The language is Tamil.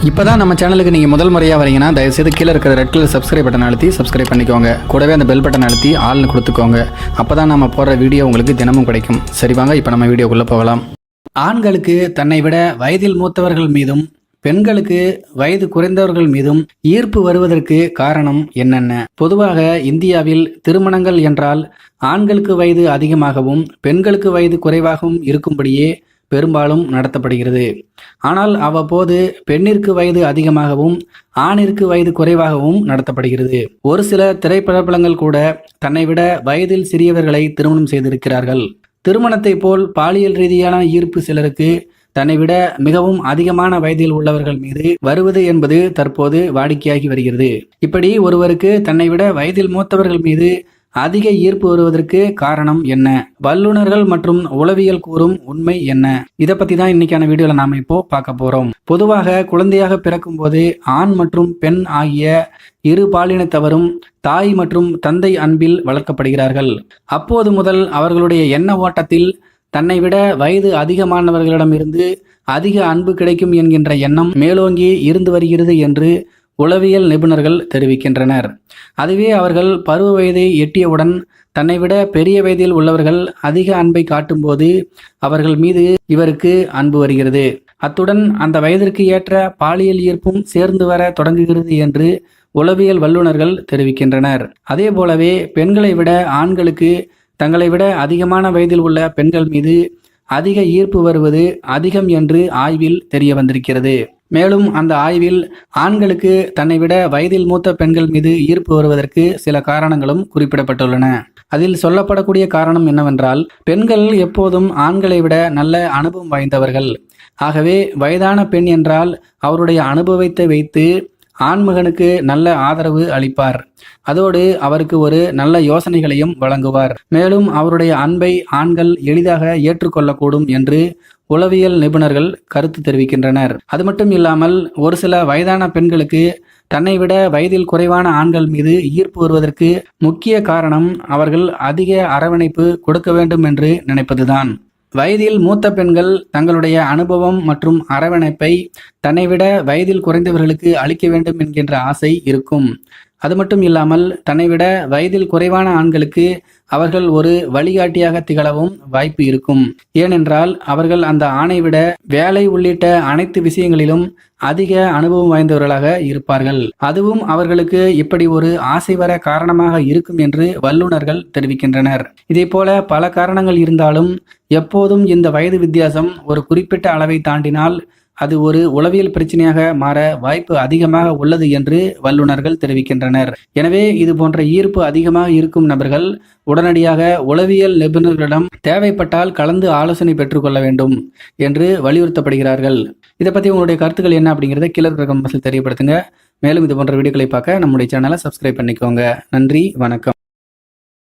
இப்போதான் நம்ம சேனலுக்கு நீங்கள் முதல் முறையாக வரீங்கன்னா தயவுசெய்து கீழே இருக்கிற ரெட் கலர் சப்ஸ்கிரைப் பட்டன் அழுத்தி சப்ஸ்கிரைப் பண்ணிக்கோங்க. கூடவே அந்த பெல் பட்டன் அழுத்தி ஆள்னு கொடுத்துக்கோங்க. அப்போ தான் நம்ம போடுற வீடியோ உங்களுக்கு தினமும் கிடைக்கும். சரி வாங்க இப்போ நம்ம வீடியோக்குள்ளே போகலாம். ஆண்களுக்கு தன்னை விட வயதில் மூத்தவர்கள் மீதும் பெண்களுக்கு வயது குறைந்தவர்கள் மீதும் ஈர்ப்பு வருவதற்கு காரணம் என்னென்ன? பொதுவாக இந்தியாவில் திருமணங்கள் என்றால் ஆண்களுக்கு வயது அதிகமாகவும் பெண்களுக்கு வயது குறைவாகவும் இருக்கும்படியே பெரும்பாலும் நடத்தப்படுகிறது. ஆனால் அவ்வப்போது பெண்ணிற்கு வயது அதிகமாகவும் ஆணிற்கு வயது குறைவாகவும் நடத்தப்படுகிறது. ஒரு சில திரைப்படங்கள் கூட தன்னை விட வயதில் சிறியவர்களை திருமணம் செய்திருக்கிறார்கள். திருமணத்தை போல் பாலியல் ரீதியான ஈர்ப்பு சிலருக்கு தன்னை விட மிகவும் அதிகமான வயதில் உள்ளவர்கள் மீது வருவது என்பது தற்போது வாடிக்கையாகி வருகிறது. இப்படி ஒருவருக்கு தன்னை விட வயதில் மூத்தவர்கள் மீது அதிக ஈர்ப்பு வருவதற்கு காரணம் என்ன? வல்லுநர்கள் மற்றும் உளவியல் கூறும் உண்மை என்ன? இதை பத்தி தான் இன்னைக்கான வீடியோல நாம இப்போ பார்க்க போறோம். பொதுவாக குழந்தையாக பிறக்கும் போது ஆண் மற்றும் பெண் ஆகிய இரு பாலினத்தவரும் தாய் மற்றும் தந்தை அன்பில் வளர்க்கப்படுகிறார்கள். அப்போது முதல் அவர்களுடைய எண்ண ஓட்டத்தில் தன்னை விட வயது அதிகமானவர்களிடமிருந்து அதிக அன்பு கிடைக்கும் என்கின்ற எண்ணம் மேலோங்கி இருந்து வருகிறது என்று உளவியல் நிபுணர்கள் தெரிவிக்கின்றனர். அதுவே அவர்கள் பருவ வயதை எட்டியவுடன் தன்னை விட பெரிய வயதில் உள்ளவர்கள் அதிக அன்பை காட்டும்போது அவர்கள் மீது இவருக்கு அன்பு வருகிறது. அத்துடன் அந்த வயதிற்கு ஏற்ற பாலியல் ஈர்ப்பும் சேர்ந்து வர தொடங்குகிறது என்று உளவியல் வல்லுநர்கள் தெரிவிக்கின்றனர். அதே போலவே பெண்களை விட ஆண்களுக்கு தங்களை விட அதிகமான வயதில் உள்ள பெண்கள் மீது அதிக ஈர்ப்பு வருவது அதிகம் என்று ஆய்வில் தெரிய வந்திருக்கிறது. மேலும் அந்த ஆய்வில் ஆண்களுக்கு தன்னை விட வயதில் மூத்த பெண்கள் மீது ஈர்ப்பு வருவதற்கு சில காரணங்களும் குறிப்பிடப்பட்டுள்ளன. அதில் சொல்லப்படக்கூடிய காரணம் என்னவென்றால், பெண்கள் எப்போதும் ஆண்களை விட நல்ல அனுபவம் வாய்ந்தவர்கள். ஆகவே வயதான பெண் என்றால் அவருடைய அனுபவத்தை வைத்து ஆண்மகனுக்கு நல்ல ஆதரவு அளிப்பார். அதோடு அவருக்கு ஒரு நல்ல யோசனைகளையும் வழங்குவார். மேலும் அவருடைய அன்பை ஆண்கள் எளிதாக ஏற்றுக்கொள்ளக்கூடும் என்று உளவியல் நிபுணர்கள் கருத்து தெரிவிக்கின்றனர். அது மட்டும் இல்லாமல் ஒரு சில வயதான பெண்களுக்கு தன்னை விட வயதில் குறைவான ஆண்கள் மீது ஈர்ப்பு வருவதற்கு முக்கிய காரணம் அவர்கள் அதிக அரவணைப்பு கொடுக்க வேண்டும் என்று நினைப்பதுதான். வயதில் மூத்த பெண்கள் தங்களுடைய அனுபவம் மற்றும் அரவணைப்பை தன்னை விட வயதில் குறைந்தவர்களுக்கு அளிக்க வேண்டும் என்கின்ற ஆசை இருக்கும். அது மட்டும் இல்லாமல் தன்னை விட வயதில் குறைவான ஆண்களுக்கு அவர்கள் ஒரு வழிகாட்டியாக திகழவும் வாய்ப்பு இருக்கும். ஏனென்றால் அவர்கள் அந்த ஆணை விட வேலை உள்ளிட்ட அனைத்து விஷயங்களிலும் அதிக அனுபவம் வாய்ந்தவர்களாக இருப்பார்கள். அதுவும் அவர்களுக்கு இப்படி ஒரு ஆசை வர காரணமாக இருக்கும் என்று வல்லுநர்கள் தெரிவிக்கின்றனர். இதே போல பல காரணங்கள் இருந்தாலும் எப்போதும் இந்த வயது வித்தியாசம் ஒரு குறிப்பிட்ட அளவை தாண்டினால் அது ஒரு உளவியல் பிரச்சனையாக மாற வாய்ப்பு அதிகமாக உள்ளது என்று வல்லுநர்கள் தெரிவிக்கின்றனர். எனவே இது போன்ற ஈர்ப்பு அதிகமாக இருக்கும் நபர்கள் உடனடியாக உளவியல் நிபுணர்களிடம் தேவைப்பட்டால் கலந்து ஆலோசனை பெற்றுக்கொள்ள வேண்டும் என்று வலியுறுத்தப்படுகிறார்கள். இதை பற்றி உங்களுடைய கருத்துக்கள் என்ன அப்படிங்கிறத கீழே கமெண்ட்ஸில் தெரியப்படுத்துங்க. மேலும் இது போன்ற வீடியோக்களை பார்க்க நம்முடைய சேனலை சப்ஸ்கிரைப் பண்ணிக்கோங்க. நன்றி, வணக்கம்.